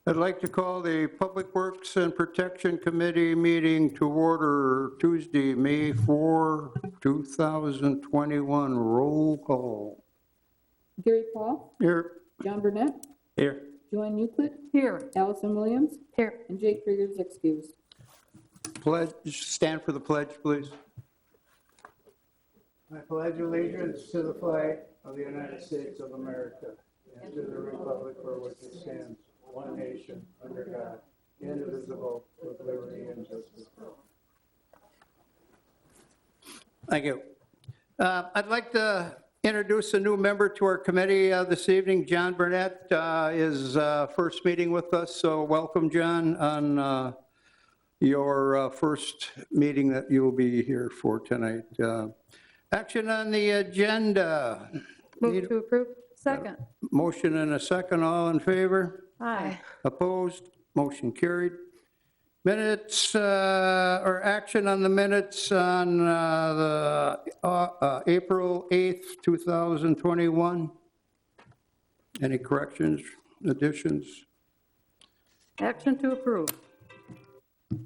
I'd like to call the Public Works and Protection Committee meeting to order Tuesday, May 4, 2021. Roll call. Gary Paul. Here. John Burnett. Here. Joanne Euclid. Here. Allison Williams. Here. And Jake Krieger is excused. Pledge. Stand for the pledge, please. I pledge allegiance to the flag of the United States of America and to the republic for which it stands, one nation, under God, indivisible, with liberty and justice for all. Thank you. I'd like to introduce a new member to our committee this evening. John Burnett is first meeting with us, so welcome, John, on your first meeting that you'll be here for tonight. Action on the agenda. Move to approve. Second. Motion and a second. All in favor? Aye. Opposed? Motion carried. Minutes or action on the minutes on the April 8th, 2021. Any corrections, additions? Action to approve.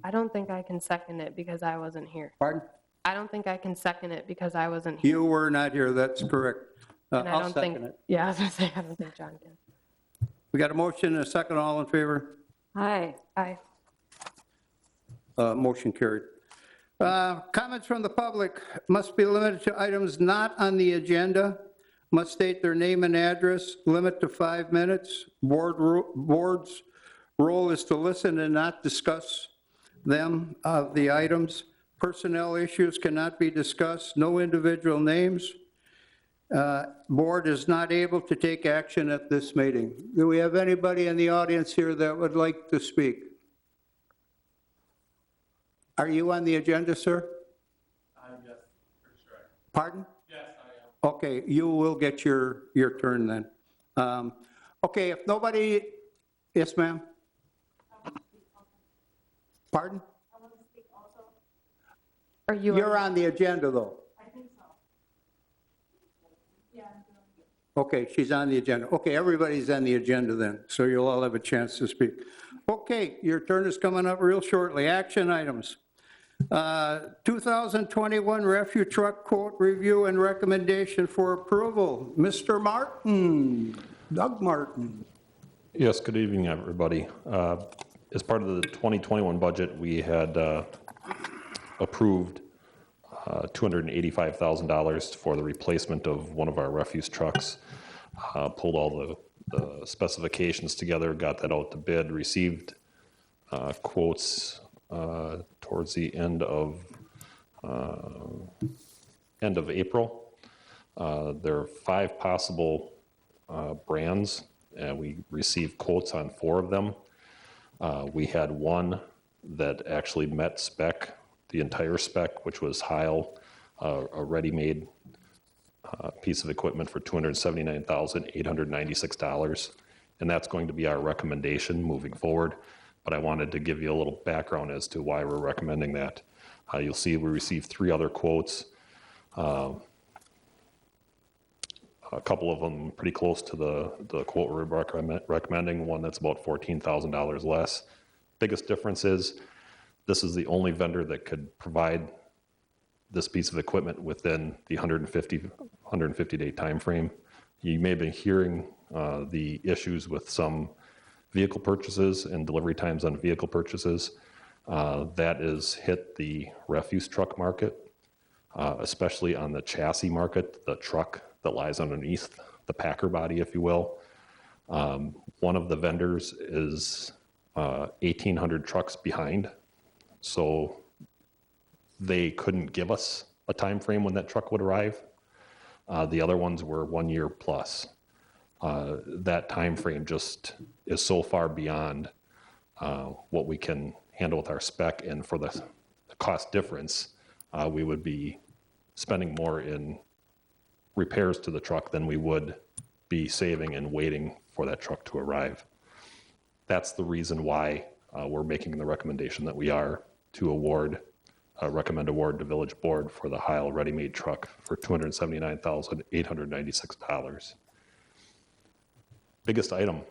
I don't think I can second it because I wasn't here. Pardon? I don't think I can second it because I wasn't here. You were not here, that's correct. And I I'll don't second think, it. yeah, I was gonna say, I don't think John can. We got a motion and a second. All in favor? Aye. Aye. Motion carried. Comments from the public must be limited to items not on the agenda, must state their name and address, limit to 5 minutes. Board's role is to listen and not discuss them, the items. Personnel issues cannot be discussed, no individual names. Board is not able to take action at this meeting. Do we have anybody in the audience here that would like to speak? Are you on the agenda, sir? Yes, for sure. Pardon? Yes, I am. Okay, you will get your turn then. Okay, if nobody, yes, ma'am? Pardon? Are you? You're on the agenda, though. I think so. Yeah. Okay, she's on the agenda. Okay, everybody's on the agenda then, so you'll all have a chance to speak. Okay, your turn is coming up real shortly. Action items. 2021 refuse truck quote review and recommendation for approval. Mr. Martin, Doug Martin. Yes, good evening, everybody. As part of the 2021 budget, we had approved $285,000 for the replacement of one of our refuse trucks. Pulled all the specifications together, got that out to bid, received quotes towards the end of April. There are 5 possible brands, and we received quotes on 4 of them. We had one that actually met spec, the entire spec, which was Heil, a ready-made piece of equipment for $279,896, and that's going to be our recommendation moving forward. But I wanted to give you a little background as to why we're recommending that. You'll see we received 3 other quotes, a couple of them pretty close to the quote we're recommending, one that's about $14,000 less. Biggest difference is this is the only vendor that could provide this piece of equipment within the 150-day time frame. You may have been hearing the issues with some vehicle purchases and delivery times on vehicle purchases. That has hit the refuse truck market, especially on the chassis market, the truck that lies underneath the packer body, if you will. One of the vendors is 1,800 trucks behind, so they couldn't give us a time frame when that truck would arrive. The other ones were 1 year plus. That time frame just is so far beyond what we can handle with our spec, and for the cost difference, we would be spending more in repairs to the truck than we would be saving and waiting for that truck to arrive. That's the reason why we're making the recommendation that we are to recommend award to Village Board for the Heil ready-made truck for $279,896. Biggest item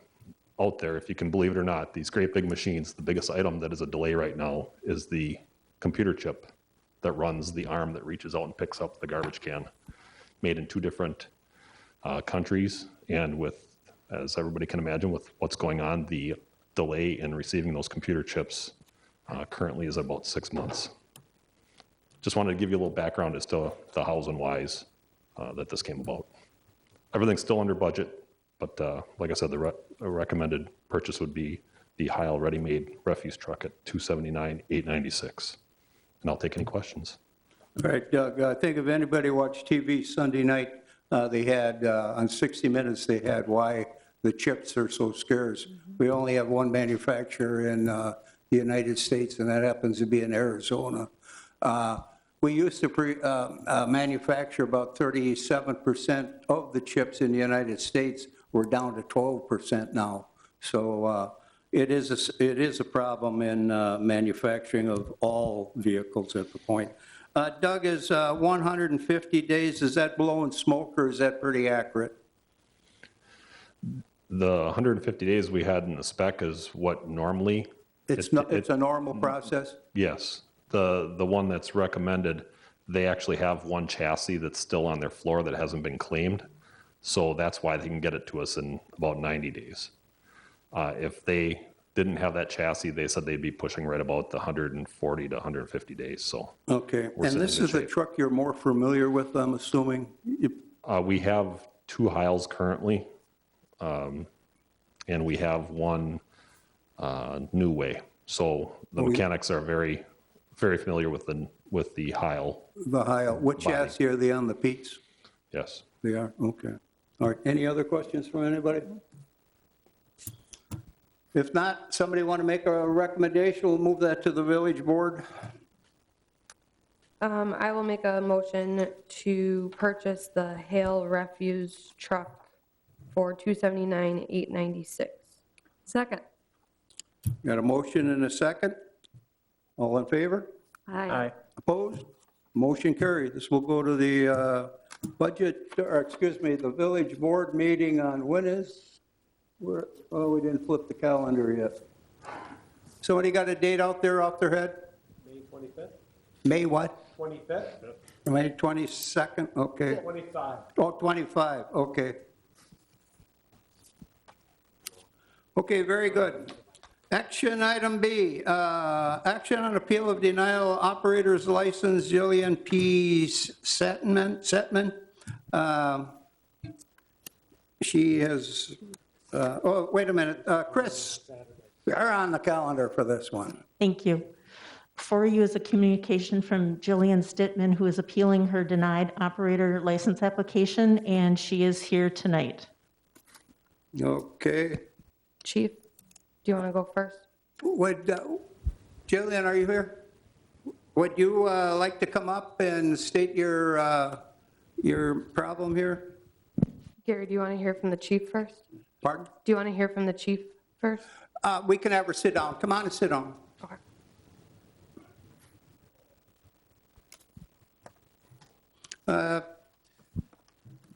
out there, if you can believe it or not, these great big machines, the biggest item that is a delay right now is the computer chip that runs the arm that reaches out and picks up the garbage can, made in 2 different countries. And with, as everybody can imagine, with what's going on, the delay in receiving those computer chips currently is about 6 months. Just wanted to give you a little background as to the hows and whys that this came about. Everything's still under budget, but like I said, the recommended purchase would be the Heil ready-made refuse truck at $279,896. And I'll take any questions. All right, Doug, I think if anybody watched TV Sunday night, they had, on 60 Minutes, they had why the chips are so scarce. We only have one manufacturer in the United States, and that happens to be in Arizona. We used to manufacture about 37% of the chips in the United States. We're down to 12% now. So it is a problem in manufacturing of all vehicles at the point. Doug, is 150 days, is that blowing smoke or is that pretty accurate? The 150 days we had in the spec is what normally. It's a normal process? Yes. The one that's recommended, they actually have one chassis that's still on their floor that hasn't been claimed. So that's why they can get it to us in about 90 days. If they didn't have that chassis, they said they'd be pushing right about the 140 to 150 days. So Okay, we're and sitting this in is a shape. truck you're more familiar with, I'm assuming? We have 2 Heils currently, and we have one New Way. So the mechanics are very, very familiar with the Heil. The Heil, what Body. chassis are they on, the Pete's? Yes. They are, okay. All right, any other questions from anybody? If not, somebody want to make a recommendation, we'll move that to the village board. I will make a motion to purchase the Hale refuse truck for $279,896. Second. Got a motion and a second? All in favor? Aye. Opposed? Motion carried. This will go to the budget, or excuse me, the village board meeting on when is? Oh, we didn't flip the calendar yet. Somebody got a date out there off their head? May 25th? May what? 25th? May 22nd? Okay. 25. Oh, 25, okay. Okay, very good. Action item B, action on appeal of denial operator's license, Jillian P. Setman. She has, oh, wait a minute, Chris, you're on the calendar for this one. Thank you. Before you is a communication from Jillian Stittman, who is appealing her denied operator license application, and she is here tonight. Okay. Chief, do you want to go first? Would, Jillian, are you here? Would you like to come up and state your problem here? Gary, do you want to hear from the chief first? Pardon? Do you want to hear from the chief first? We can have her sit down. Come on and sit down. Okay.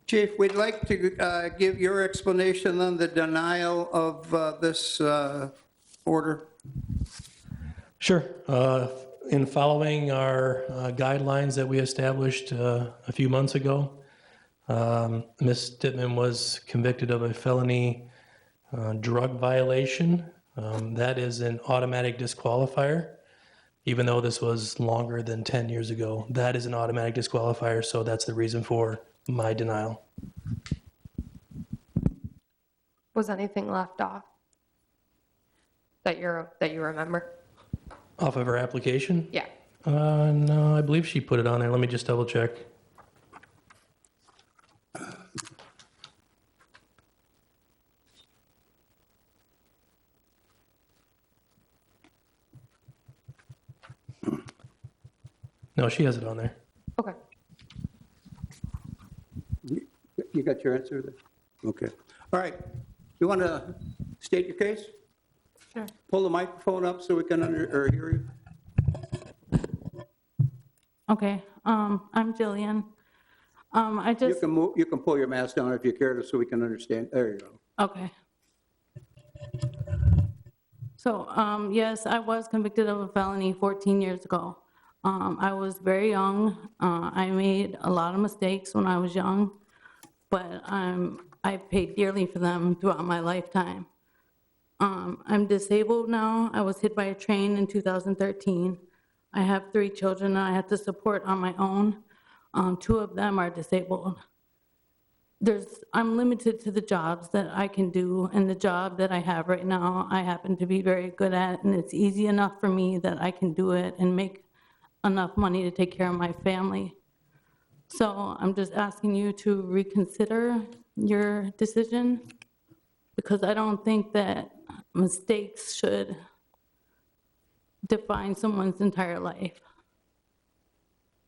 Chief, we'd like to give your explanation on the denial of this order. Sure. In following our guidelines that we established a few months ago, Ms. Dittman was convicted of a felony drug violation. That is an automatic disqualifier, even though this was longer than 10 years ago. That is an automatic disqualifier, so that's the reason for my denial. Was anything left off that you remember? Off of her application? Yeah. No, I believe she put it on there. Let me just double check. No, she has it on there. Okay. You got your answer there? Okay. All right. You want to state your case? Sure. Pull the microphone up so we can hear you. Okay, I'm Jillian. I You just, can move, you can pull your mask down if you care to so we can understand. There you go. okay. So, yes, I was convicted of a felony 14 years ago. I was very young. I made a lot of mistakes when I was young, but I paid dearly for them throughout my lifetime. I'm disabled now. I was hit by a train in 2013. I have 3 children I have to support on my own. 2 of them are disabled. I'm limited to the jobs that I can do, and the job that I have right now, I happen to be very good at, and it's easy enough for me that I can do it and make enough money to take care of my family. So I'm just asking you to reconsider your decision, because I don't think that mistakes should define someone's entire life.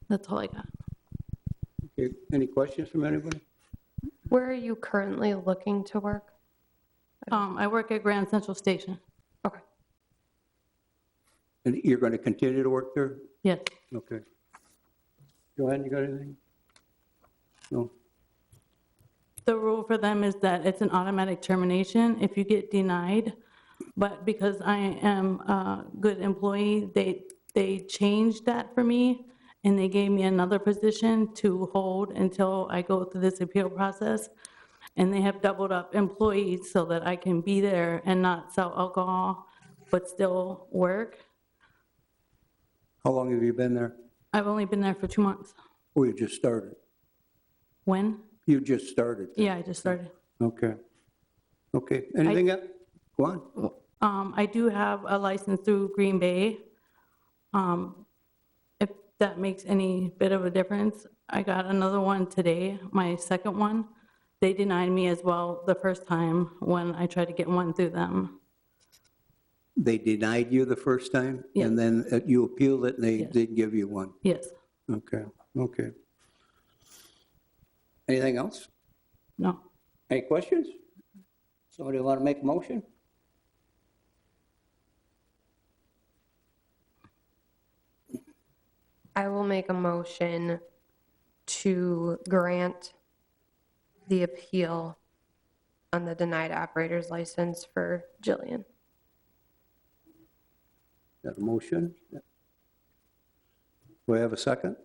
That's all I got. Okay, any questions from anybody? Where are you currently looking to work? I work at Grand Central Station. Okay. And you're going to continue to work there? Yes. Okay. Joanne, you got anything? No? The rule for them is that it's an automatic termination if you get denied. But because I am a good employee, they changed that for me, and they gave me another position to hold until I go through this appeal process. And they have doubled up employees so that I can be there and not sell alcohol, but still work. How long have you been there? I've only been there for 2 months. Oh, you just started? When? You just started? Yeah, I just started. Okay. Okay, anything else? Go on. I do have a license through Green Bay. If that makes any bit of a difference. I got another one today, my second one. They denied me as well the first time when I tried to get one through them. They denied you the first time? Yes. And then you appealed it and they Yes. did give you one? Yes, Okay, okay. Anything else? no. Any questions? Somebody want to make a motion? I will make a motion to grant the appeal on the denied operator's license for Jillian. Got a motion? Do we have a second?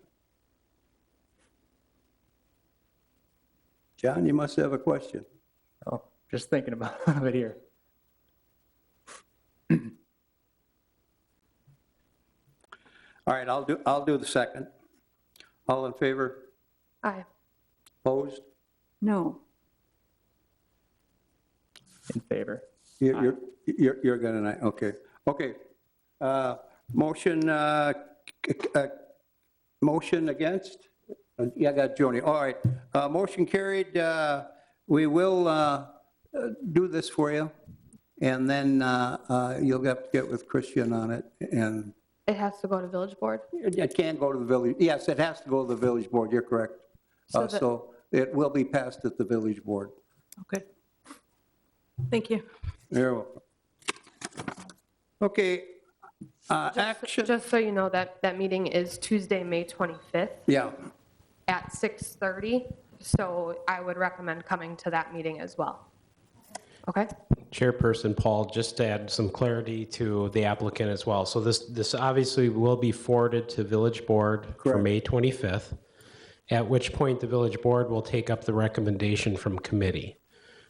John, you must have a question. Oh, just thinking about it here. All right, I'll do the second. All in favor? Aye. Opposed? No. In favor. You're gonna, okay. Okay. Motion, motion against? Yeah, I got Joni. All right. Motion carried. We will do this for you, and then you'll have to get with Christian on it, and It has to go to village board? it can go to the village. Yes, it has to go to the village board. You're correct. So that- So it will be passed at the village board. Okay. Thank you. You're welcome. Okay, action, Just so you know, that meeting is Tuesday, May 25th yeah, at 6:30. So I would recommend coming to that meeting as well. Okay? Chairperson Paul, just to add some clarity to the applicant as well. So this obviously will be forwarded to Village Board for Correct. May 25th, at which point the Village Board will take up the recommendation from committee.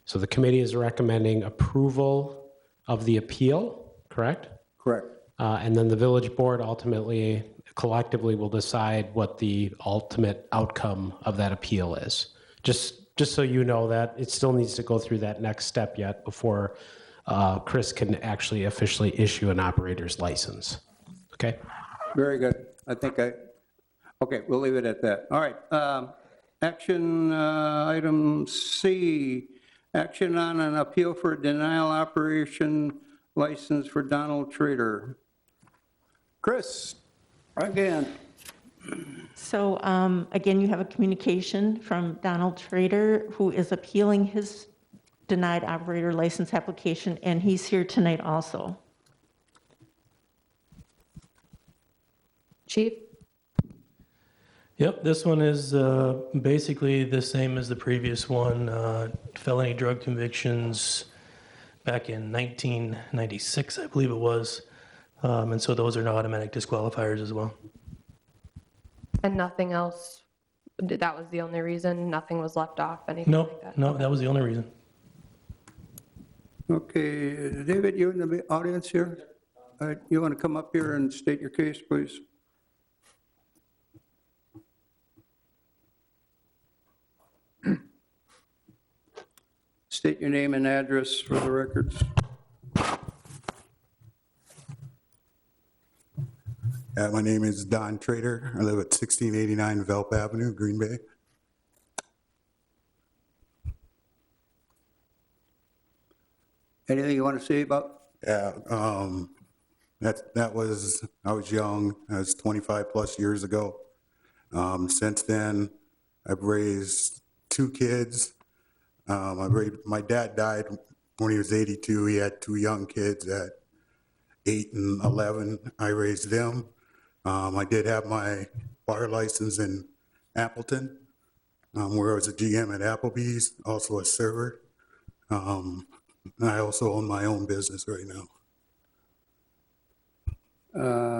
So the committee is recommending approval of the appeal, correct? correct. And then the Village Board ultimately, collectively will decide what the ultimate outcome of that appeal is. Just so you know that, it still needs to go through that next step yet before Chris can actually officially issue an operator's license. Okay? Very good. Okay, we'll leave it at that. All right. Action item C, action on an appeal for denial operation license for Donald Trader. Chris, again. So again, you have a communication from Donald Trader, who is appealing his denied operator license application, and he's here tonight also. Chief? Yep, this one is basically the same as the previous one. Felony drug convictions, back in 1996, I believe it was. And so those are automatic disqualifiers as well. And nothing else, that was the only reason? Nothing was left off, anything like that? No, that was the only reason. Okay, David, you in the audience here? All right, you want to come up here and state your case, please? State your name and address for the records. My name is Don Trader. I live at 1689 Velp Avenue, Green Bay. Anything you want to say about? Yeah, I was young. That was 25 plus years ago. Since then, I've raised 2 kids. My dad died when he was 82. He had 2 young kids at 8 and 11. I raised them. I did have my bar license in Appleton, where I was a GM at Applebee's, also a server. I also own my own business right now.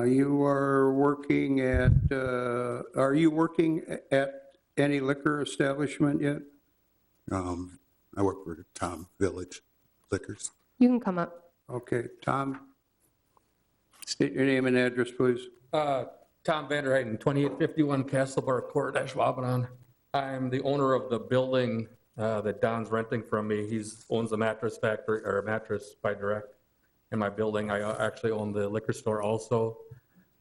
You are working at any liquor establishment yet? I work for Tom Village Liquors. You can come up. Okay, Tom, state your name and address, please. Tom Vanderheiden, 2851 Castlebar Court, Ashwaubenon. I'm the owner of the building that Don's renting from me. He owns the mattress factory, or mattress by direct in my building. I actually own the liquor store also.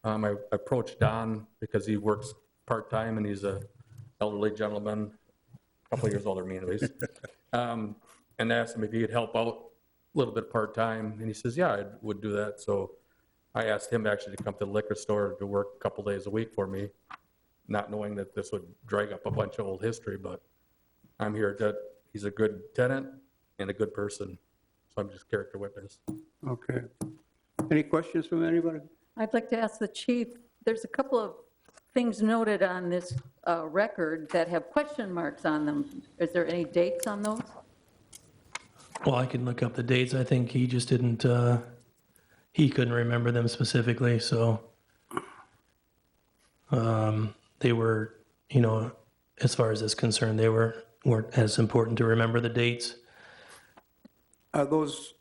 I approached Don because he works part-time and he's a elderly gentleman, a couple of years older than me anyways, and asked him if he could help out a little bit part-time, and he says, yeah, I would do that. So I asked him actually to come to the liquor store to work a couple days a week for me, not knowing that this would drag up a bunch of old history, but I'm here that he's a good tenant and a good person, so I'm just character witness. Okay. Any questions from anybody? I'd like to ask the chief, there's a couple of things noted on this record that have question marks on them. Is there any dates on those? Well, I can look up the dates. I think he just didn't, he couldn't remember them specifically, so they were, as far as this concerned, they weren't as important to remember the dates. Are those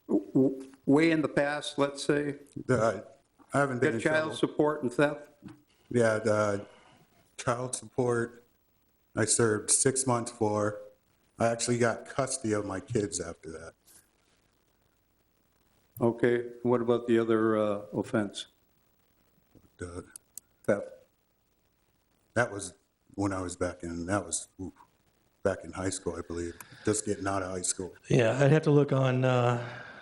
way in the past, let's say? I haven't been The in child trouble. support and theft? Yeah, the child support, I served 6 months for. I actually got custody of my kids after that. Okay, what about the other offense? The- Theft? That was when I was back in high school, I believe, just getting out of high school. Yeah, I'd have to look on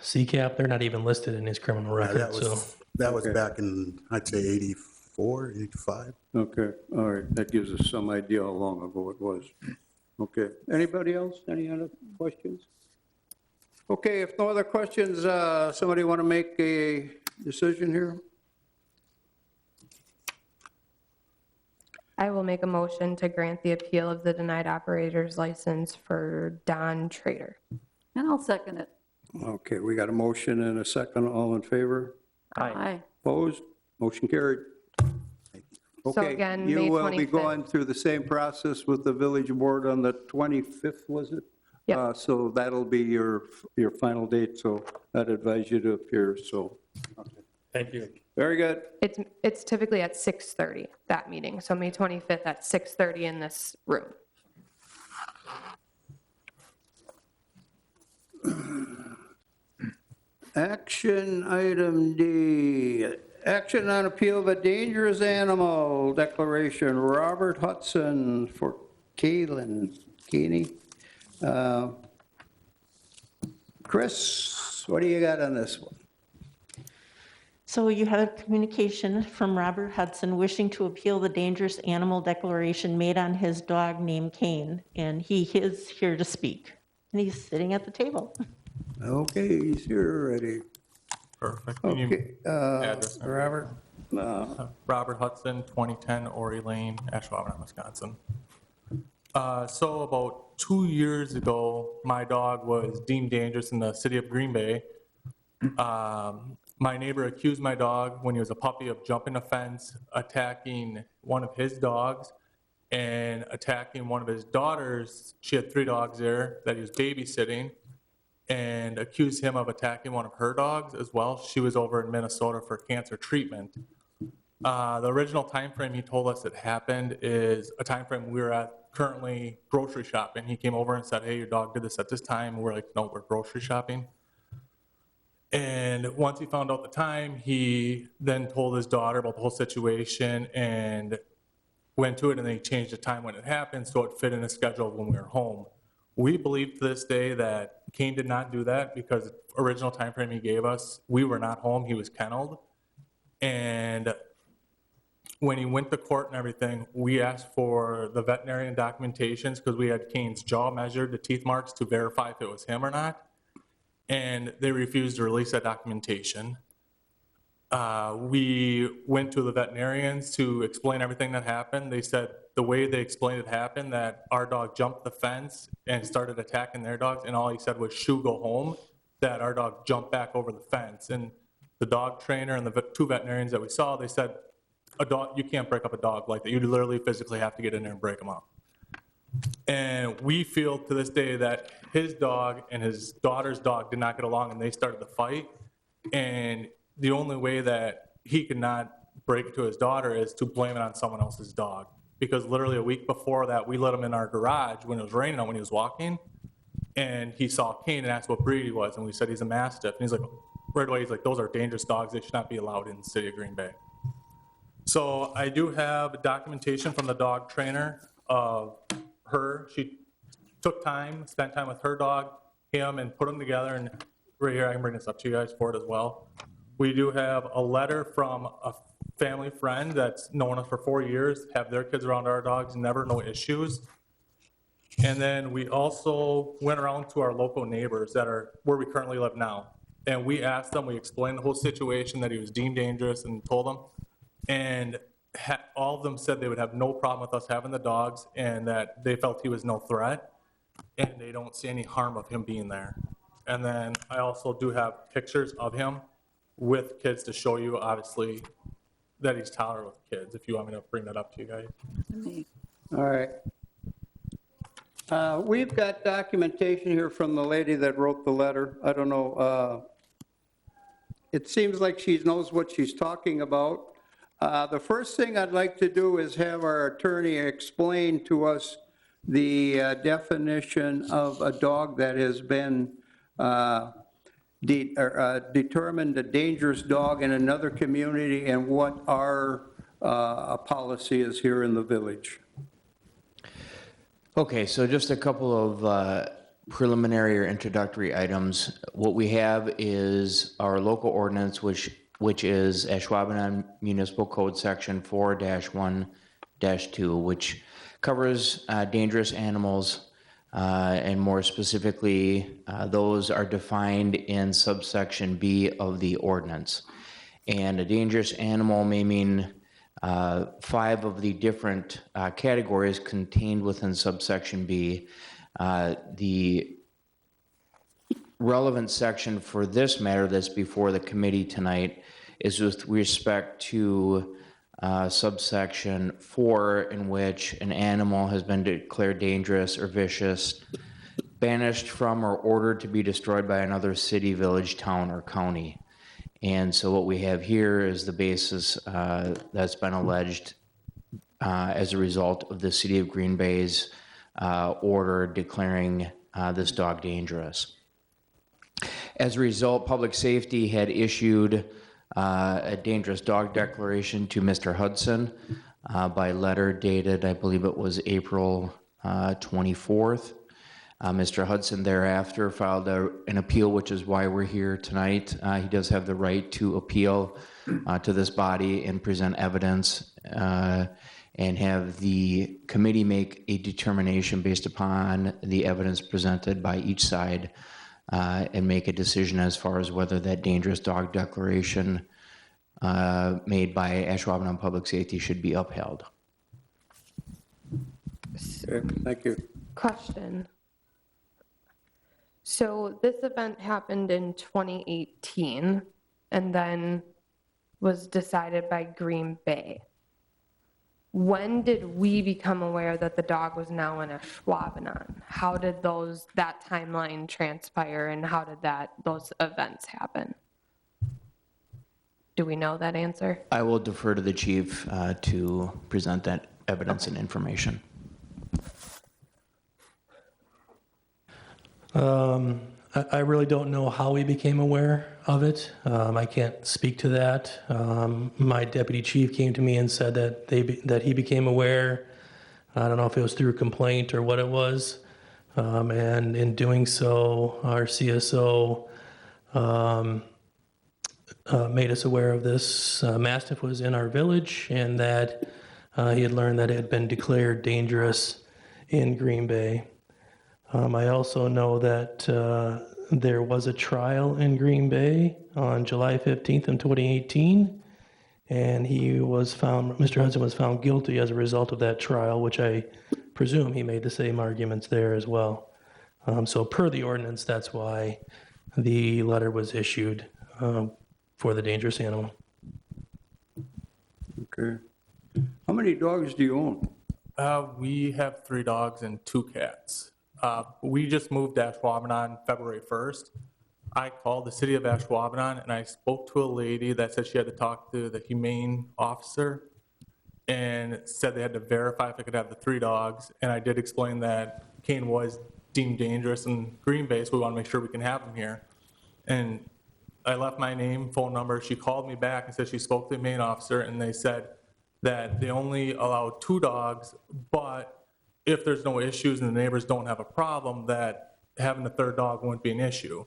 CCAP. They're not even listed in his criminal Yeah, record, so. that was Okay. back in, I'd say 84, 85. Okay, all right, that gives us some idea how long ago it was. Okay, anybody else, any other questions? Okay, if no other questions, somebody want to make a decision here? I will make a motion to grant the appeal of the denied operator's license for Don Trader. And I'll second it. Okay, we got a motion and a second, all in favor? Aye. Opposed? Motion carried. So Okay, again, you May will be 25th. going through the same process with the village board on the 25th, was it? Yep. So that'll be your final date, so I'd advise you to appear, so. Thank you. Very good. It's typically at 6:30, that meeting, so May 25th at 6:30 in this room. Action item D, action on appeal of a dangerous animal declaration, Robert Hudson for Keeney. Chris, what do you got on this one? So you have a communication from Robert Hudson wishing to appeal the dangerous animal declaration made on his dog named Kane, and he is here to speak. And he's sitting at the table. Okay, he's here already. Perfect. Okay, Address number. Robert, Robert Hudson, 2010 Ori Lane, Ashwaubenon, Wisconsin. So about 2 years ago, my dog was deemed dangerous in the city of Green Bay. My neighbor accused my dog when he was a puppy of jumping a fence, attacking one of his dogs, and attacking one of his daughters. She had 3 dogs there that he was babysitting, and accused him of attacking one of her dogs as well. She was over in Minnesota for cancer treatment. The original time frame he told us it happened is a time frame we were at currently grocery shopping. He came over and said, "Hey, your dog did this at this time." We're like, "No, we're grocery shopping." And once he found out the time, he then told his daughter about the whole situation and went to it, and then he changed the time when it happened so it fit in his schedule of when we were home. We believe to this day that Kane did not do that because the original time frame he gave us, we were not home, he was kenneled. And when he went to court and everything, we asked for the veterinarian documentations because we had Kane's jaw measured, the teeth marks, to verify if it was him or not. And they refused to release that documentation. We went to the veterinarians to explain everything that happened. They said the way they explained it happened, that our dog jumped the fence and started attacking their dogs, and all he said was, "Shoo, go home," that our dog jumped back over the fence. And the dog trainer and the 2 veterinarians that we saw, they said, "A dog, you can't break up a dog like that. You literally physically have to get in there and break them up." And we feel to this day that his dog and his daughter's dog did not get along, and they started the fight. And the only way that he could not break it to his daughter is to blame it on someone else's dog. Because literally a week before that, we let him in our garage when it was raining, when he was walking, and he saw Kane and asked what breed he was, and we said he's a Mastiff. And he's like, right away, he's like, "Those are dangerous dogs. They should not be allowed in the city of Green Bay." So I do have documentation from the dog trainer of her. She took time, spent time with her dog, him, and put them together. And right here, I can bring this up to you guys for it as well. We do have a letter from a family friend that's known us for 4 years, have their kids around our dogs, never no issues. And then we also went around to our local neighbors that are where we currently live now. And we asked them, we explained the whole situation, that he was deemed dangerous, and told them. And all of them said they would have no problem with us having the dogs, and that they felt he was no threat, and they don't see any harm of him being there. And then I also do have pictures of him with kids to show you, obviously, that he's tolerant with kids, if you want me to bring that up to you guys. All right. We've got documentation here from the lady that wrote the letter. I don't know. It seems like she knows what she's talking about. The first thing I'd like to do is have our attorney explain to us the definition of a dog that has been determined a dangerous dog in another community, and what our policy is here in the village. Okay, so just a couple of preliminary or introductory items. What we have is our local ordinance, which is Ashwaubenon Municipal Code Section 4-1-2, which covers dangerous animals, and more specifically, those are defined in subsection B of the ordinance. And a dangerous animal may mean 5 of the different categories contained within subsection B. The relevant section for this matter that's before the committee tonight is with respect to subsection 4, in which an animal has been declared dangerous or vicious, banished from, or ordered to be destroyed by another city, village, town, or county. And so what we have here is the basis that's been alleged as a result of the city of Green Bay's order declaring this dog dangerous. As a result, Public Safety had issued a dangerous dog declaration to Mr. Hudson by letter dated, I believe it was April 24th. Mr. Hudson thereafter filed an appeal, which is why we're here tonight. He does have the right to appeal to this body and present evidence and have the committee make a determination based upon the evidence presented by each side and make a decision as far as whether that dangerous dog declaration made by Ashwaubenon Public Safety should be upheld. Okay, thank you. Question. So this event happened in 2018 and then was decided by Green Bay. When did we become aware that the dog was now in Ashwaubenon? How did that timeline transpire and how did those events happen? Do we know that answer? I will defer to the chief to present that evidence and information. I really don't know how we became aware of it. I can't speak to that. My deputy chief came to me and said that he became aware. I don't know if it was through a complaint or what it was. And in doing so, our CSO made us aware of this. Mastiff was in our village and that he had learned that it had been declared dangerous in Green Bay. I also know that there was a trial in Green Bay on July 15th in 2018, and Mr. Hudson was found guilty as a result of that trial, which I presume he made the same arguments there as well. So per the ordinance, that's why the letter was issued for the dangerous animal. Okay. How many dogs do you own? We have 3 dogs and 2 cats. We just moved to Ashwaubenon February 1st. I called the city of Ashwaubenon and I spoke to a lady that said she had to talk to the humane officer and said they had to verify if I could have the 3 dogs. And I did explain that Kane was deemed dangerous in Green Bay, so we want to make sure we can have him here. And I left my name, phone number. She called me back and said she spoke to the humane officer and they said that they only allow 2 dogs, but if there's no issues and the neighbors don't have a problem, that having a 3rd dog wouldn't be an issue.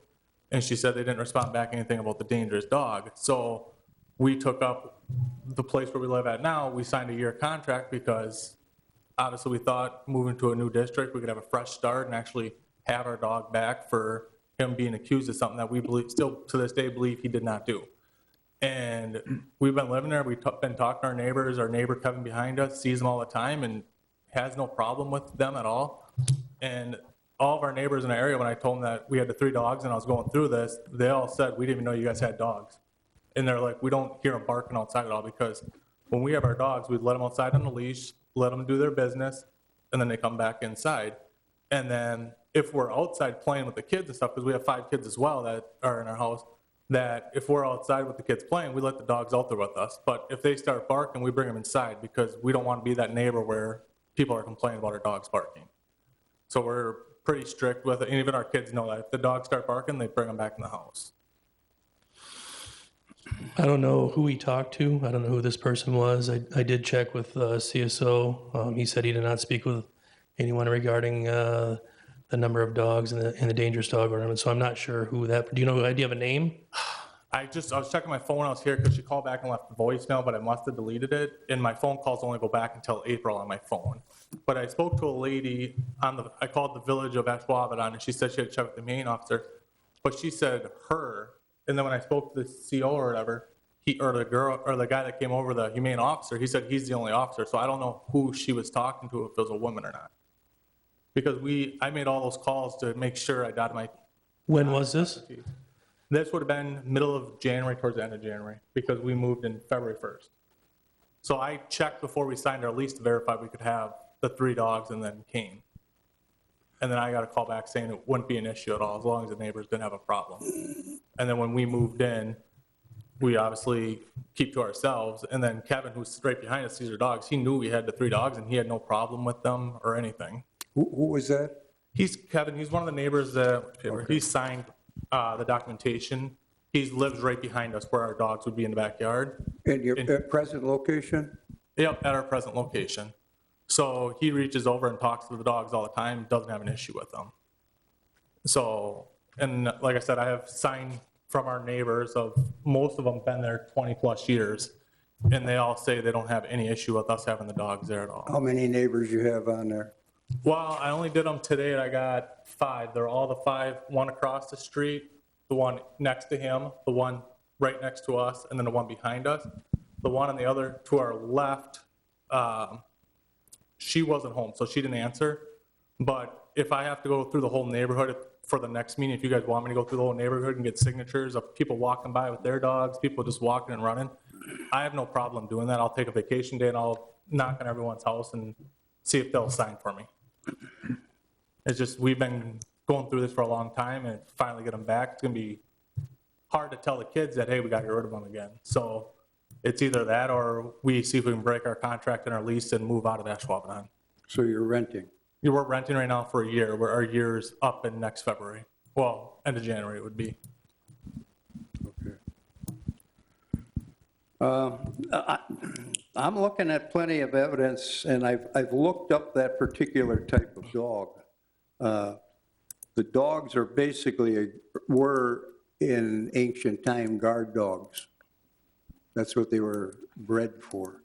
And she said they didn't respond back anything about the dangerous dog. So we took up the place where we live at now. We signed a 1-year contract because obviously we thought moving to a new district, we could have a fresh start and actually have our dog back for him being accused of something that we believe, still to this day believe he did not do. And we've been living there. We've been talking to our neighbors. Our neighbor Kevin behind us sees them all the time and has no problem with them at all. And all of our neighbors in the area, when I told them that we had the 3 dogs and I was going through this, they all said, we didn't even know you guys had dogs. And they're like, we don't hear them barking outside at all, because when we have our dogs, we'd let them outside on the leash, let them do their business, and then they come back inside. And then if we're outside playing with the kids and stuff, because we have 5 kids as well that are in our house, that if we're outside with the kids playing, we let the dogs out there with us. But if they start barking, we bring them inside because we don't want to be that neighbor where people are complaining about our dogs barking. So we're pretty strict with it, and even our kids know that if the dogs start barking, they bring them back in the house. I don't know who he talked to. I don't know who this person was. I did check with CSO. He said he did not speak with anyone regarding the number of dogs and the dangerous dog ordinance. So I'm not sure who that. Do you know? Do you have a name? I was checking my phone. I was here because she called back and left a voicemail, but I must have deleted it. And my phone calls only go back until April on my phone. But I spoke to a lady I called the village of Ashwaubenon, and she said she had to check with the main officer. But she said her, and then when I spoke to the CO or whatever, the guy that came over, the humane officer, he said he's the only officer. So I don't know who she was talking to, if it was a woman or not. Because I made all those calls to make sure I dotted my. When was this? This would have been middle of January, towards the end of January, because we moved in February 1st. So I checked before we signed our lease to verify we could have the 3 dogs and then Kane. And then I got a call back saying it wouldn't be an issue at all, as long as the neighbors didn't have a problem. And then when we moved in, we obviously keep to ourselves. And then Kevin, who's right behind us, sees our dogs. He knew we had the 3 dogs and he had no problem with them or anything. Who was that? Kevin, he's one of the neighbors that, he signed the documentation. He lives right behind us where our dogs would be in the backyard. And your present location? Yep, at our present location. So he reaches over and talks to the dogs all the time, doesn't have an issue with them. So, and like I said, I have signed from our neighbors of, most of them been there 20 plus years, and they all say they don't have any issue with us having the dogs there at all. How many neighbors you have on there? Well, I only did them today, and I got 5. They're all the 5, one across the street, the one next to him, the one right next to us, and then the one behind us. The one on the other to our left, she wasn't home, so she didn't answer. But if I have to go through the whole neighborhood for the next meeting, if you guys want me to go through the whole neighborhood and get signatures of people walking by with their dogs, people just walking and running, I have no problem doing that. I'll take a vacation day and I'll knock on everyone's house and see if they'll sign for me. It's just, we've been going through this for a long time, and finally get them back, it's gonna be hard to tell the kids that, hey, we got to get rid of them again. So it's either that or we see if we can break our contract and our lease and move out of Ashwaubenon. So you're renting? We're renting right now for a year, where our year's up in next February. Well, end of January it would be. I'm looking at plenty of evidence, and I've looked up that particular type of dog. The dogs are basically, were in ancient time guard dogs. That's what they were bred for.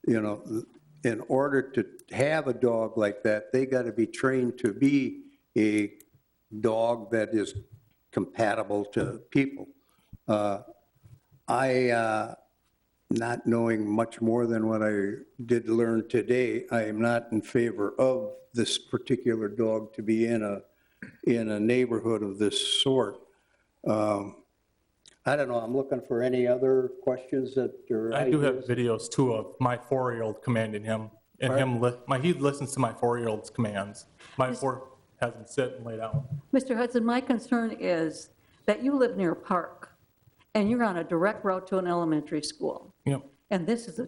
You know, in order to have a dog like that, they got to be trained to be a dog that is compatible to people. Not knowing much more than what I did learn today, I am not in favor of this particular dog to be in a neighborhood of this sort. I don't know, I'm looking for any other questions that or I do have ideas. videos too of my 4-year-old commanding him, and he listens to my 4-year-old's commands. My 4 has him sit and lay down. Mr. Hudson, my concern is that you live near a park, and you're on a direct route to an elementary school. Yep. And this is,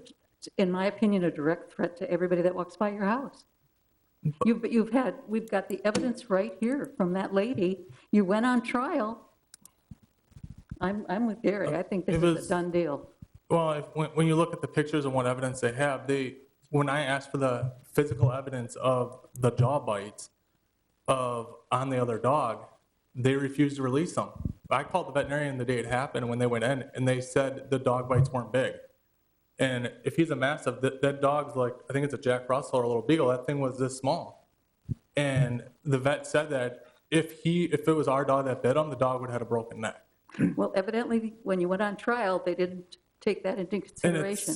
in my opinion, a direct threat to everybody that walks by your house. We've got the evidence right here from that lady. You went on trial. I'm with Gary. I think this is a done deal. Well, when you look at the pictures and what evidence they have, when I asked for the physical evidence of the jaw bites on the other dog, they refused to release them. I called the veterinarian the day it happened when they went in, and they said the dog bites weren't big. And if he's a mastiff, that dog's like, I think it's a Jack Russell or a little beagle, that thing was this small. And the vet said that if it was our dog that bit him, the dog would have had a broken neck. Well, evidently, when you went on trial, they didn't take that into consideration.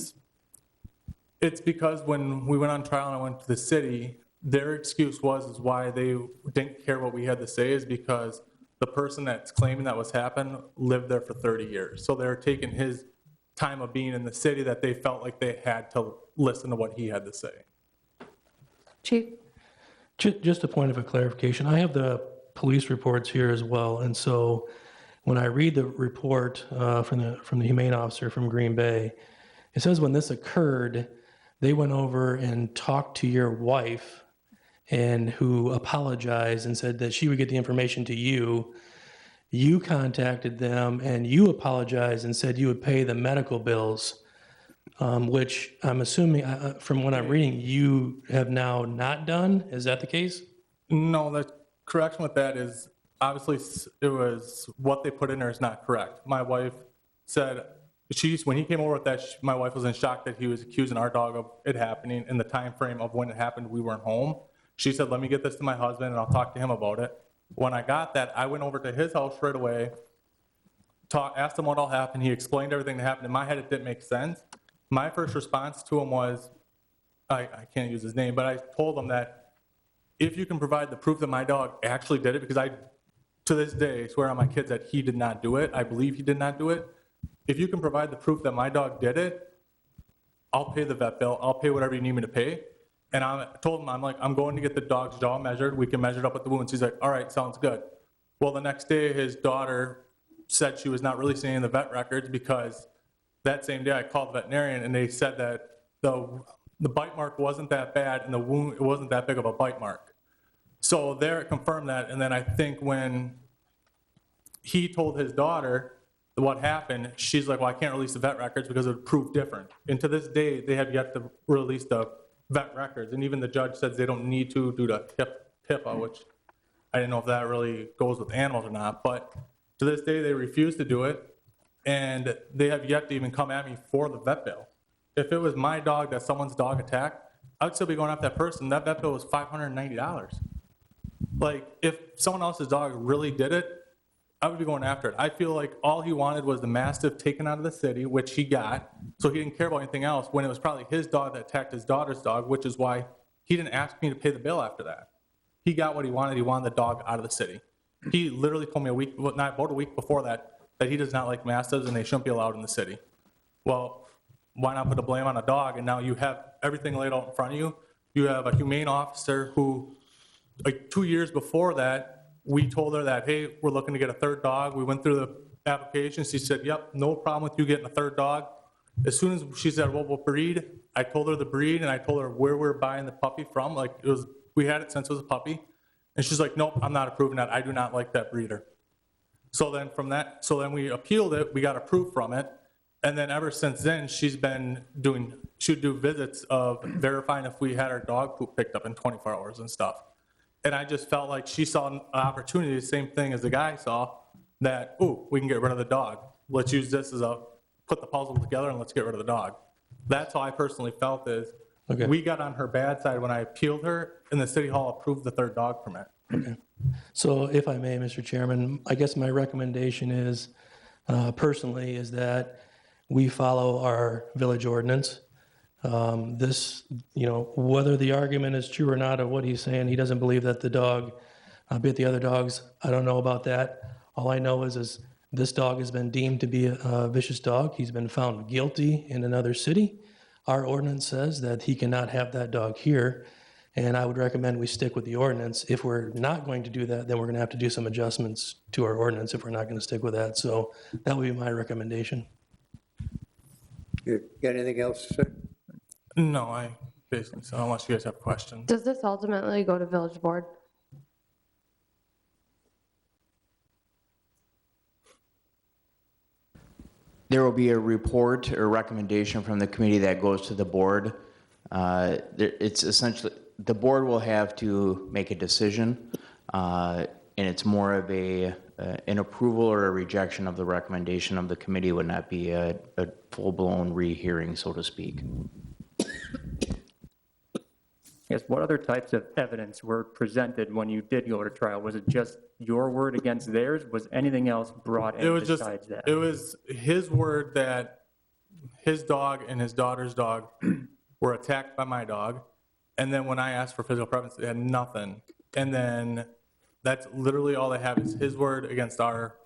It's because when we went on trial and I went to the city, their excuse is why they didn't care what we had to say is because the person that's claiming that was happened lived there for 30 years. So they're taking his time of being in the city that they felt like they had to listen to what he had to say. Chief? Just a point of a clarification. I have the police reports here as well, and so when I read the report from the humane officer from Green Bay, it says when this occurred, they went over and talked to your wife, and who apologized and said that she would get the information to you. You contacted them and you apologized and said you would pay the medical bills, which I'm assuming from what I'm reading, you have now not done. Is that the case? No, the correction with that is obviously it was what they put in there is not correct. My wife said when he came over with that, my wife was in shock that he was accusing our dog of it happening in the time frame of when it happened. We weren't home. She said, let me get this to my husband and I'll talk to him about it. When I got that, I went over to his house right away, asked him what all happened. He explained everything that happened. In my head, it didn't make sense. My first response to him was, I can't use his name, but I told him that if you can provide the proof that my dog actually did it, because I, to this day, swear on my kids that he did not do it. I believe he did not do it. If you can provide the proof that my dog did it, I'll pay the vet bill. I'll pay whatever you need me to pay. And I told him, I'm going to get the dog's jaw measured. We can measure it up with the wounds. He's like, all right, sounds good. Well, the next day, his daughter said she was not releasing any of the vet records because that same day I called the veterinarian and they said that the bite mark wasn't that bad and the wound, it wasn't that big of a bite mark. So there it confirmed that. And then I think when he told his daughter what happened, she's like, well, I can't release the vet records because it would prove different. And to this day, they have yet to release the vet records, and even the judge says they don't need to due to HIPAA, which I didn't know if that really goes with animals or not, but to this day they refuse to do it, and they have yet to even come at me for the vet bill. If it was my dog that someone's dog attacked, I would still be going after that person. That vet bill was $590. Like, if someone else's dog really did it, I would be going after it. I feel like all he wanted was the Mastiff taken out of the city, which he got, so he didn't care about anything else, when it was probably his dog that attacked his daughter's dog, which is why he didn't ask me to pay the bill after that. He got what he wanted. He wanted the dog out of the city. He literally told me about a week before that he does not like mastiffs and they shouldn't be allowed in the city. Well, why not put the blame on a dog? And now you have everything laid out in front of you. You have a humane officer who, like 2 years before that, we told her that, hey, we're looking to get a third dog. We went through the application. She said, yep, no problem with you getting a third dog. As soon as she said, well, what breed? I told her the breed and I told her where we're buying the puppy from. Like we had it since it was a puppy. And she's like, nope, I'm not approving that. I do not like that breeder. So then we appealed it. We got approved from it. And then ever since then, she'd do visits of verifying if we had our dog poop picked up in 24 hours and stuff. And I just felt like she saw an opportunity, the same thing as the guy saw, that, ooh, we can get rid of the dog. Let's use this as put the puzzle together and let's get rid of the dog. That's how I personally felt is, Okay. we got on her bad side when I appealed her and the city hall approved the third dog permit. Okay. So if I may, Mr. Chairman, I guess my recommendation is, personally, is that we follow our village ordinance. Whether the argument is true or not of what he's saying, he doesn't believe that the dog bit the other dogs. I don't know about that. All I know is this dog has been deemed to be a vicious dog. He's been found guilty in another city. Our ordinance says that he cannot have that dog here, and I would recommend we stick with the ordinance. If we're not going to do that, then we're going to have to do some adjustments to our ordinance if we're not going to stick with that. So that would be my recommendation. You got anything else to say? No, I basically, so unless you guys have questions. Does this ultimately go to village board? There will be a report or recommendation from the committee that goes to the board. It's essentially, the board will have to make a decision, and it's more of an approval or a rejection of the recommendation of the committee. Would not be a full-blown rehearing, so to speak. Yes, what other types of evidence were presented when you did go to trial? Was it just your word against theirs? Was anything else brought in besides that? It was his word that his dog and his daughter's dog were attacked by my dog. And then when I asked for physical evidence, they had nothing. And then that's literally all they have is his word against our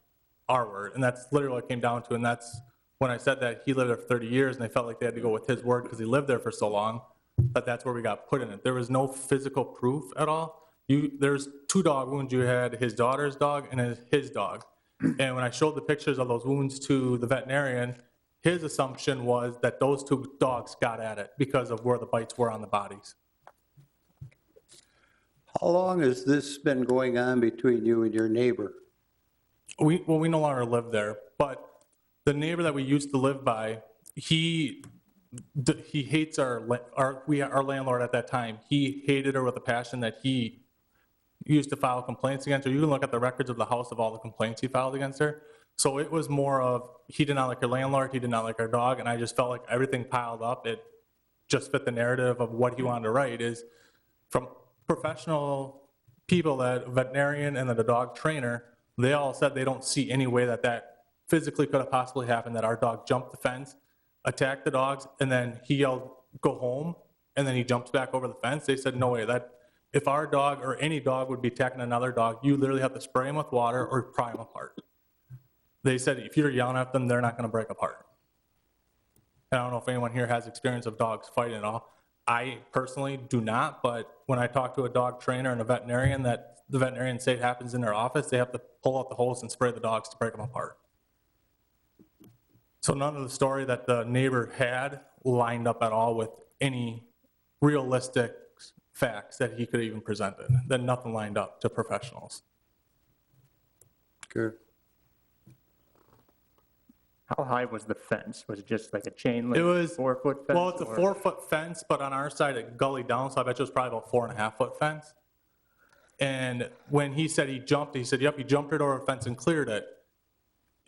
word. And that's literally what it came down to. And that's when I said that he lived there for 30 years and they felt like they had to go with his word because he lived there for so long. But that's where we got put in it. There was no physical proof at all. There's 2 dog wounds. You had his daughter's dog and his dog. And when I showed the pictures of those wounds to the veterinarian, his assumption was that those 2 dogs got at it because of where the bites were on the bodies. How long has this been going on between you and your neighbor? We no longer live there, but the neighbor that we used to live by, he hates our landlord at that time. He hated her with a passion that he used to file complaints against her. You can look at the records of the house of all the complaints he filed against her. So it was more of, he did not like her landlord, he did not like our dog, and I just felt like everything piled up. It just fit the narrative of what he wanted to write is from professional people, that veterinarian and the dog trainer, they all said they don't see any way that physically could have possibly happened, that our dog jumped the fence, attacked the dogs, and then he yelled, go home, and then he jumps back over the fence. They said, no way, that if our dog or any dog would be attacking another dog, you literally have to spray them with water or pry them apart. They said if you're yelling at them, they're not going to break apart. And I don't know if anyone here has experience of dogs fighting at all. I personally do not, but when I talk to a dog trainer and a veterinarian, that the veterinarian say it happens in their office, they have to pull out the hose and spray the dogs to break them apart. So none of the story that the neighbor had lined up at all with any realistic facts that he could even present it. Then nothing lined up to professionals. Good. How high was the fence? Was it just like a chain link, It was 4-foot fence? Well, it's a or- 4-foot fence, but on our side it gullied down, so I bet you it was probably about 4.5-foot fence. And when he said he jumped, he said, yep, he jumped it over the fence and cleared it.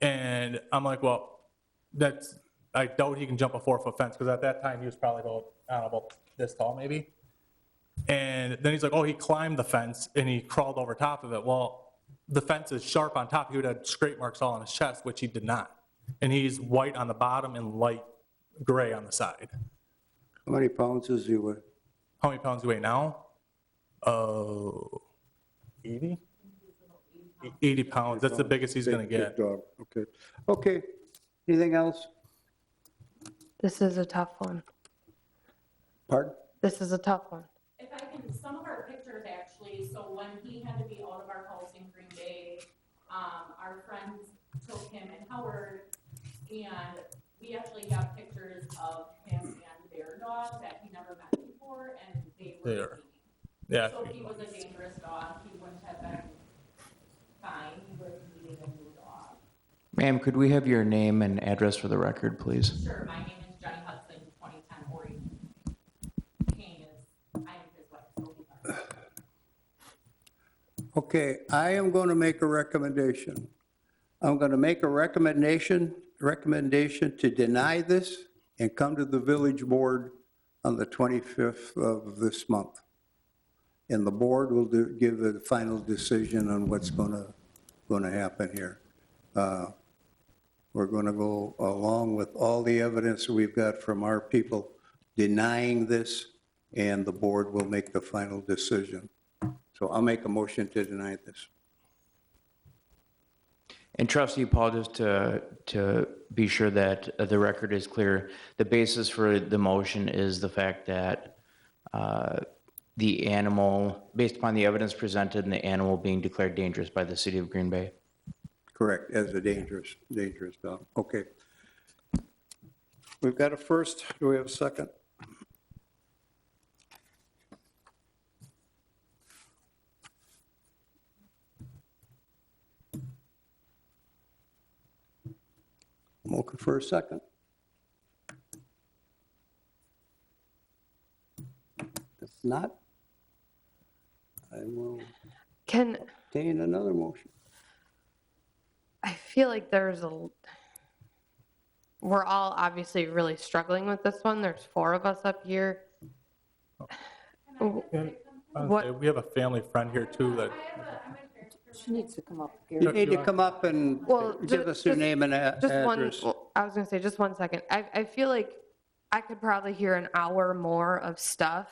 And I'm like, well, I doubt he can jump a 4-foot fence, because at that time he was probably about, I don't know, about this tall maybe. And then he's like, oh, he climbed the fence and he crawled over top of it. Well, the fence is sharp on top. He would have scrape marks all on his chest, which he did not. And he's white on the bottom and light gray on the side. How many pounds is he weigh? How many pounds do you weigh now? 80? 80 pounds. That's the biggest he's going to Big get. dog, okay. Okay, anything else? This is a tough one. Pardon? This is a tough one. If I can, some of our pictures actually, so when he had to be out of our house in Green Bay, our friends took him and Howard, and we actually have pictures of him and their dog that he never met before, and they were There. teaming. Yeah. So if he was a dangerous dog, he wouldn't have been fine, he was needing a new dog. Ma'am, could we have your name and address for the record, please? Sure, my name is Jenny Hudson, 2010 Oregon. Kane is, I am his wife, so he does. Okay, I am going to make a recommendation. I'm going to make a recommendation to deny this and come to the village board on the 25th of this month. And the board will give a final decision on what's going to happen here. We're going to go along with all the evidence we've got from our people denying this, and the board will make the final decision. So I'll make a motion to deny this. And trustee Paul, just to be sure that the record is clear, the basis for the motion is the fact that the animal, based upon the evidence presented and the animal being declared dangerous by the city of Green Bay. Correct, as a dangerous dog. Okay. We've got a first. Do we have a second? I'm looking for a second. If not, I will obtain another motion. I feel like we're all obviously really struggling with this one. There's 4 of us up here. And What? we have a family friend here too that. She needs to come up. You need to come up and give us your name and address. I was going to say, just 1 second. I feel like I could probably hear an hour more of stuff.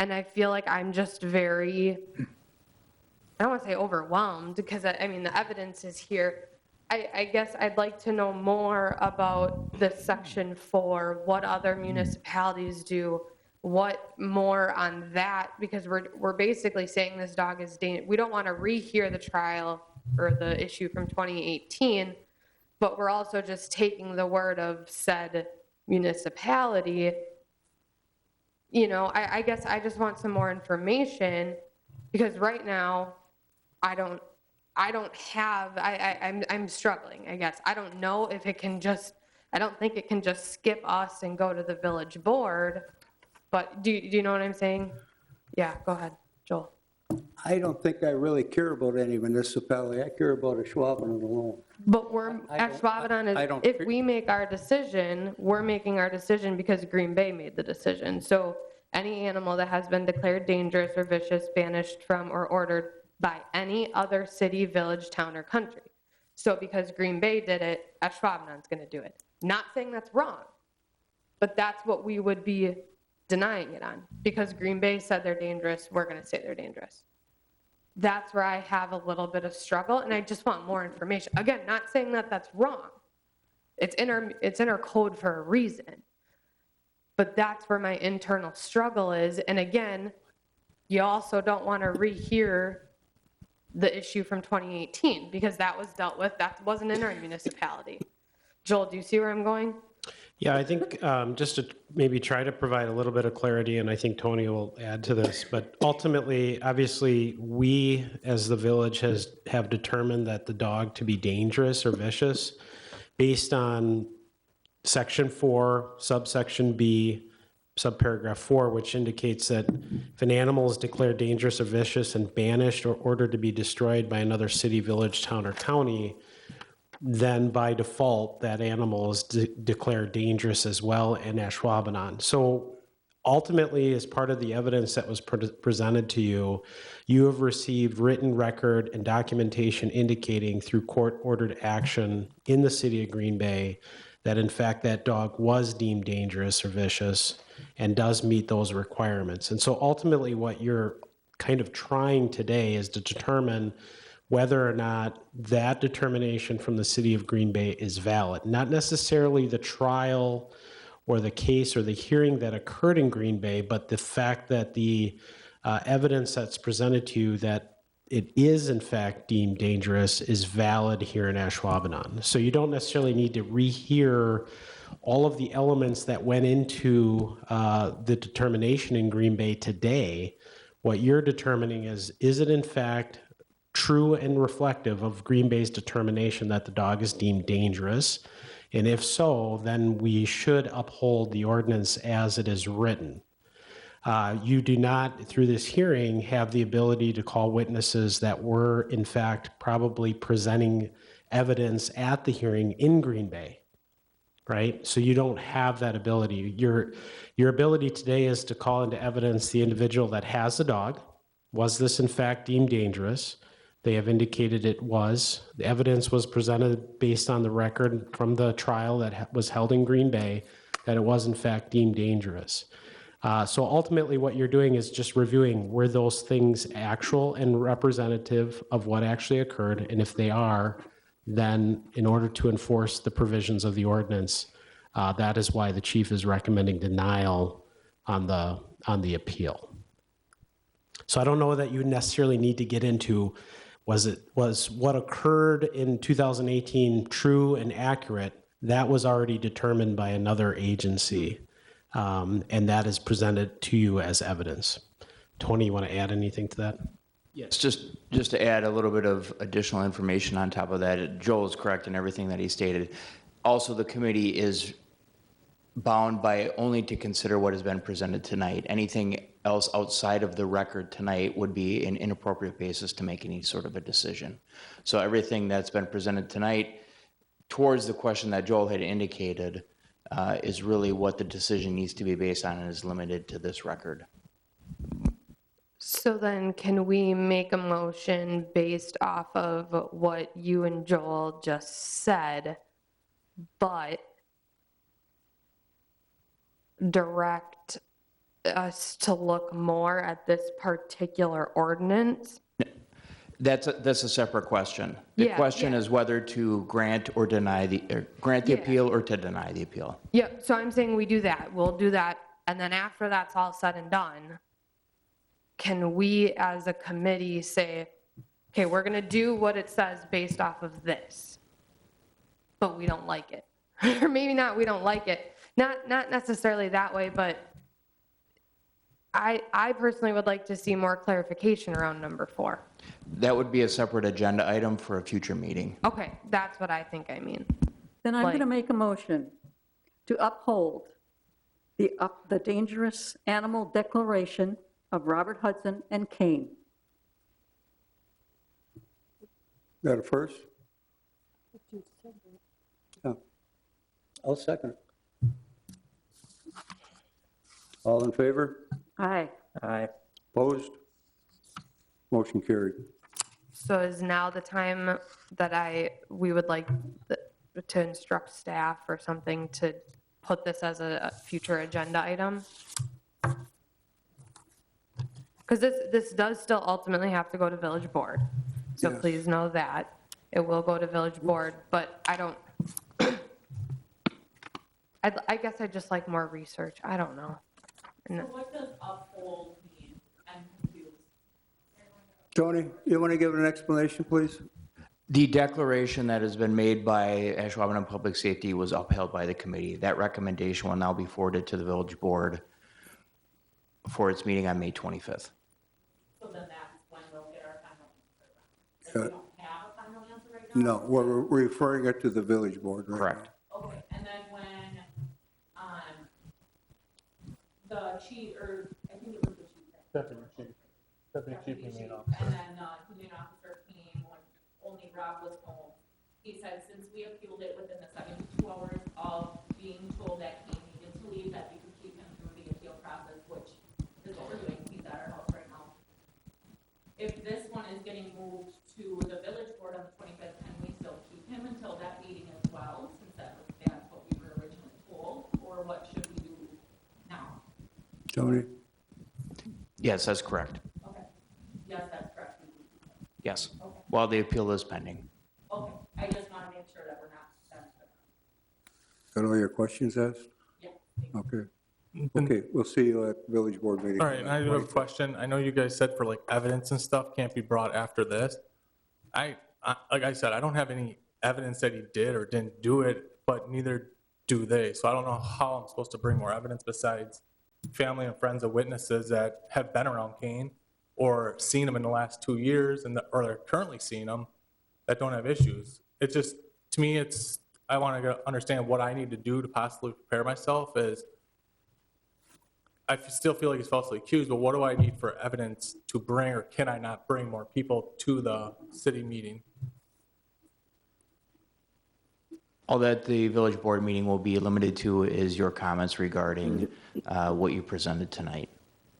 And I feel like I'm just very, I don't want to say overwhelmed, because I mean, the evidence is here. I guess I'd like to know more about this section 4, what other municipalities do, what more on that, because we're basically saying this dog is dangerous. We don't want to rehear the trial or the issue from 2018, but we're also just taking the word of said municipality. You know, I guess I just want some more information, because right now I'm struggling, I guess. I don't know if it can just, I don't think it can just skip us and go to the village board. But do you know what I'm saying? Yeah, go ahead, Joel. I don't think I really care about any municipality. I care about Ashwaubenon alone. But Ashwaubenon is, if we make our decision, we're making our decision because Green Bay made the decision. So any animal that has been declared dangerous or vicious, banished from, or ordered by any other city, village, town, or country. So because Green Bay did it, Ashwaubenon's going to do it. Not saying that's wrong, but that's what we would be denying it on. Because Green Bay said they're dangerous, we're going to say they're dangerous. That's where I have a little bit of struggle, and I just want more information. Again, not saying that that's wrong. It's in our code for a reason. But that's where my internal struggle is. And again, you also don't want to rehear the issue from 2018, because that was dealt with. That wasn't in our municipality. Joel, do you see where I'm going? Yeah, I think just to maybe try to provide a little bit of clarity, and I think Tony will add to this, but ultimately, obviously, we as the village have determined that the dog to be dangerous or vicious based on section 4, subsection B, subparagraph 4, which indicates that if an animal is declared dangerous or vicious and banished or ordered to be destroyed by another city, village, town, or county, then by default, that animal is declared dangerous as well in Ashwaubenon. So ultimately, as part of the evidence that was presented to you, you have received written record and documentation indicating through court-ordered action in the city of Green Bay that in fact that dog was deemed dangerous or vicious and does meet those requirements. And so ultimately what you're kind of trying today is to determine whether or not that determination from the city of Green Bay is valid, not necessarily the trial or the case or the hearing that occurred in Green Bay, but the fact that the evidence that's presented to you that it is in fact deemed dangerous is valid here in Ashwaubenon. So you don't necessarily need to rehear all of the elements that went into the determination in Green Bay today. What you're determining is it in fact true and reflective of Green Bay's determination that the dog is deemed dangerous? And if so, then we should uphold the ordinance as it is written. You do not, through this hearing, have the ability to call witnesses that were, in fact, probably presenting evidence at the hearing in Green Bay, right? So you don't have that ability. Your ability today is to call into evidence the individual that has the dog. Was this, in fact, deemed dangerous? They have indicated it was. The evidence was presented based on the record from the trial that was held in Green Bay that it was, in fact, deemed dangerous. So ultimately what you're doing is just reviewing, were those things actual and representative of what actually occurred? And if they are, then in order to enforce the provisions of the ordinance, that is why the chief is recommending denial on the appeal. So I don't know that you necessarily need to get into, was what occurred in 2018 true and accurate? That was already determined by another agency. And that is presented to you as evidence. Tony, you want to add anything to that? Yes, just to add a little bit of additional information on top of that, Joel is correct in everything that he stated. Also, the committee is bound by only to consider what has been presented tonight. Anything else outside of the record tonight would be an inappropriate basis to make any sort of a decision. So everything that's been presented tonight towards the question that Joel had indicated is really what the decision needs to be based on and is limited to this record. So then can we make a motion based off of what you and Joel just said, but direct us to look more at this particular ordinance? That's a separate question. The question is whether to grant or deny grant the appeal or to deny the appeal. Yeah, so I'm saying we do that. We'll do that. And then after that's all said and done, can we as a committee say, okay, we're going to do what it says based off of this, but we don't like it. Or maybe not we don't like it. Not necessarily that way, but I personally would like to see more clarification around number 4. That would be a separate agenda item for a future meeting. Okay, that's what I think I mean. Then I'm going to make a motion to uphold the dangerous animal declaration of Robert Hudson and Kane. Got a first? Yeah. I'll second it. All in favor? Aye. Aye. Opposed? Motion carried. So is now the time that we would like to instruct staff or something to put this as a future agenda item? Because this does still ultimately have to go to village board. So Yes. please know that. It will go to village board, but I don't, I guess I'd just like more research. I don't know. So what does uphold mean? I'm confused. Tony, you want to give an explanation, please? The declaration that has been made by Ashwaubenon Public Safety was upheld by the committee. That recommendation will now be forwarded to the village board for its meeting on May 25th. So then that's when we'll get our final answer. We don't have a final answer right now? No, we're referring it to the village board right now. Correct. Okay, and then when, the chief, or I think it was the chief. Deputy Chief Humane And Officer. then, humane officer came when only Rob was home. He said, since we appealed it within the 72 hours of being told that he needed to leave, that we could keep him through the appeal process, which is what we're doing. He's at our house right now. If this one is getting moved to the village board on the 25th, can we still keep him until that meeting as well, since that's what we Tony? Yes, that's correct. Okay. Yes, that's correct. Yes, Okay. while the appeal is pending. Okay, I just want to make sure that we're not sensitive. Is that all your questions asked? Yeah. Okay. Okay, we'll see you at village board meeting. All right, and I do have a question. I know you guys said for like evidence and stuff can't be brought after this. Like I said, I don't have any evidence that he did or didn't do it, but neither do they. So I don't know how I'm supposed to bring more evidence besides family and friends of witnesses that have been around Kane or seen him in the last 2 years or they're currently seeing him that don't have issues. It's just, to me, I want to understand what I need to do to possibly prepare myself is I still feel like he's falsely accused, but what do I need for evidence to bring, or can I not bring more people to the city meeting? All that the village board meeting will be limited to is your comments regarding what you presented tonight.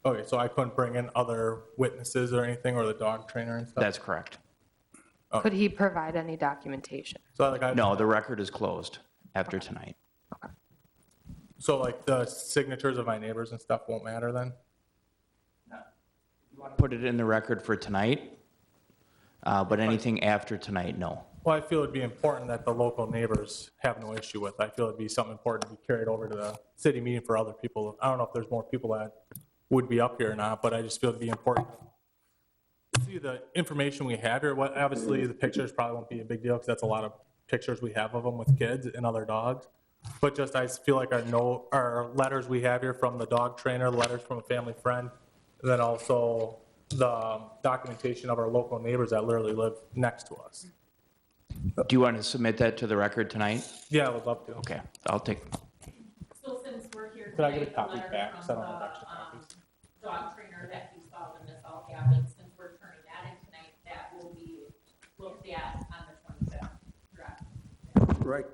Okay, so I couldn't bring in other witnesses or anything, or the dog trainer and stuff? That's correct. Could he provide any documentation? So like No, the record is closed after tonight. So like the signatures of my neighbors and stuff won't matter then? Put it in the record for tonight, but anything after tonight, no. Well, I feel it'd be important that the local neighbors have no issue with. I feel it'd be something important to be carried over to the city meeting for other people. I don't know if there's more people that would be up here or not, but I just feel it'd be important. See the information we had here, obviously the pictures probably won't be a big deal because that's a lot of pictures we have of them with kids and other dogs. But just, I feel like our letters we have here from the dog trainer, letters from a family friend, and then also the documentation of our local neighbors that literally live next to us. Do you want to submit that to the record tonight? Yeah, I would love to. Okay, I'll take. So since we're here Could I get a tonight, the copy letter back? 'Cause I from don't have the, extra copies. dog trainer that you saw when this all happened, since we're turning that in tonight, that will be looked at on the 25th, correct? Right,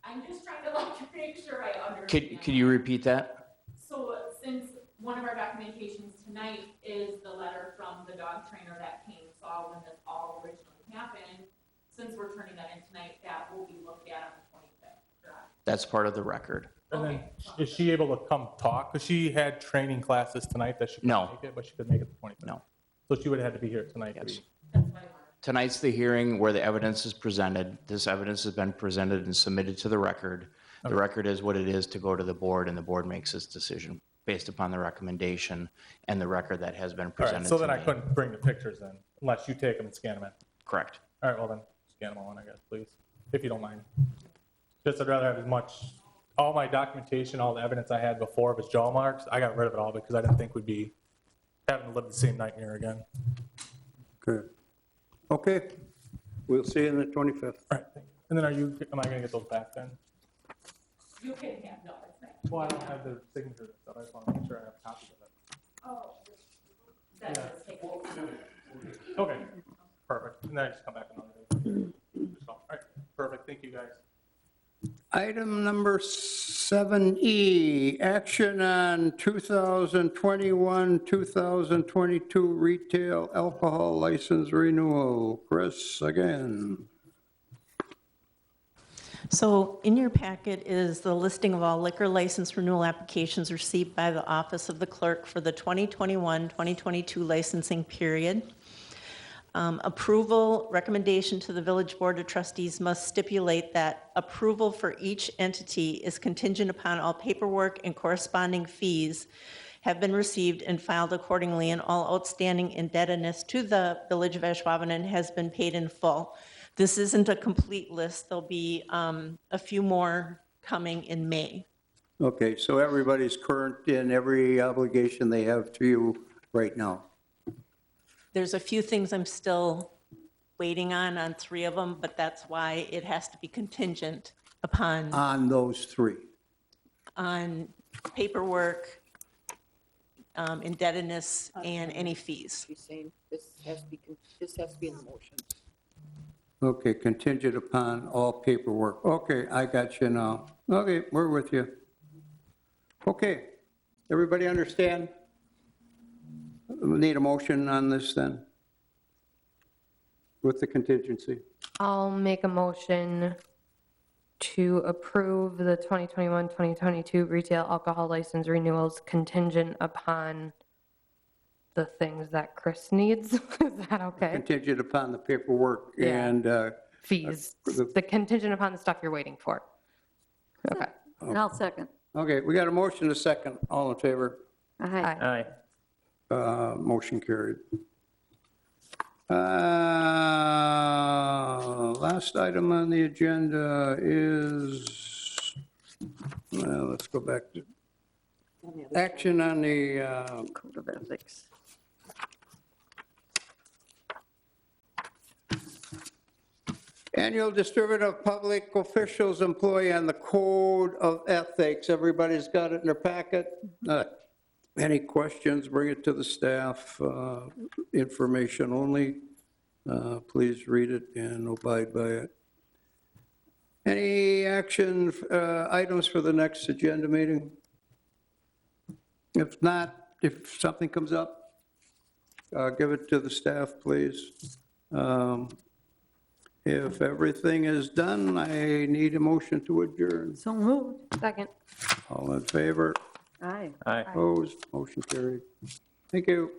I'm just trying to like make sure I understand. Could you repeat that? So since one of our documentations tonight is the letter from the dog trainer that Kane saw when this all originally happened, since we're turning that in tonight, that will be looked at on the 25th, correct? That's part of the record. And then is she able to come talk? Because she had training classes tonight that she couldn't No. make it, but she could make it the 25th. No. So she would have had to be here tonight. Yes. That's what I wanted. Tonight's the hearing where the evidence is presented. This evidence has been presented and submitted to the record. The record is what it is to go to the board, and the board makes its decision based upon the recommendation and the record that has been All right, presented so then I tonight. couldn't bring the pictures in unless you take them and scan them in. Correct. All right, well then, scan them all in, I guess, please, if you don't mind. Just I'd rather have as much, all my documentation, all the evidence I had before of his jaw marks, I got rid of it all because I didn't think we'd be having to live the same nightmare again. good. Okay, we'll see you on the 25th. All right, and then am I gonna get those back then? You can have, no, it's not. Well, I don't have the signatures and stuff, I just wanna make sure I have copies of it. Oh, that does take a little time. Okay, perfect, and then I just come back another day. So, all right, perfect, thank you guys. Item number 7E, action on 2021, 2022 retail alcohol license renewal. Chris, again. So in your packet is the listing of all liquor license renewal applications received by the Office of the Clerk for the 2021-2022 licensing period. Approval recommendation to the Village Board of Trustees must stipulate that approval for each entity is contingent upon all paperwork and corresponding fees have been received and filed accordingly, and all outstanding indebtedness to the Village of Ashwaubenon has been paid in full. This isn't a complete list. There'll be a few more coming in May. Okay, so everybody's current in every obligation they have to you right now. There's a few things I'm still waiting on 3 of them, but that's why it has to be contingent upon On those 3. on paperwork, indebtedness, and any fees. She's saying this has to be in the motion. Okay, contingent upon all paperwork. Okay, I got you now. Okay, we're with you. Okay, everybody understand? We need a motion on this then? With the contingency. I'll make a motion to approve the 2021-2022 retail alcohol license renewals contingent upon the things that Chris needs. Is that okay? Contingent upon the paperwork Yeah. and, Fees, the contingent upon the stuff you're waiting for. Okay. And I'll second. okay, we got a motion, a second. All in favor? Aye. Aye. Motion carried. Last item on the agenda is, well, let's go back to action on the Code of ethics. annual distribution of public officials employee on the code of ethics. Everybody's got it in their packet. Any questions, bring it to the staff. Information only. Please read it and abide by it. Any action items for the next agenda meeting? If not, if something comes up, give it to the staff, please. If everything is done, I need a motion to adjourn. So moved. Second. All in favor? Aye. Aye. Opposed? Motion carried. Thank you.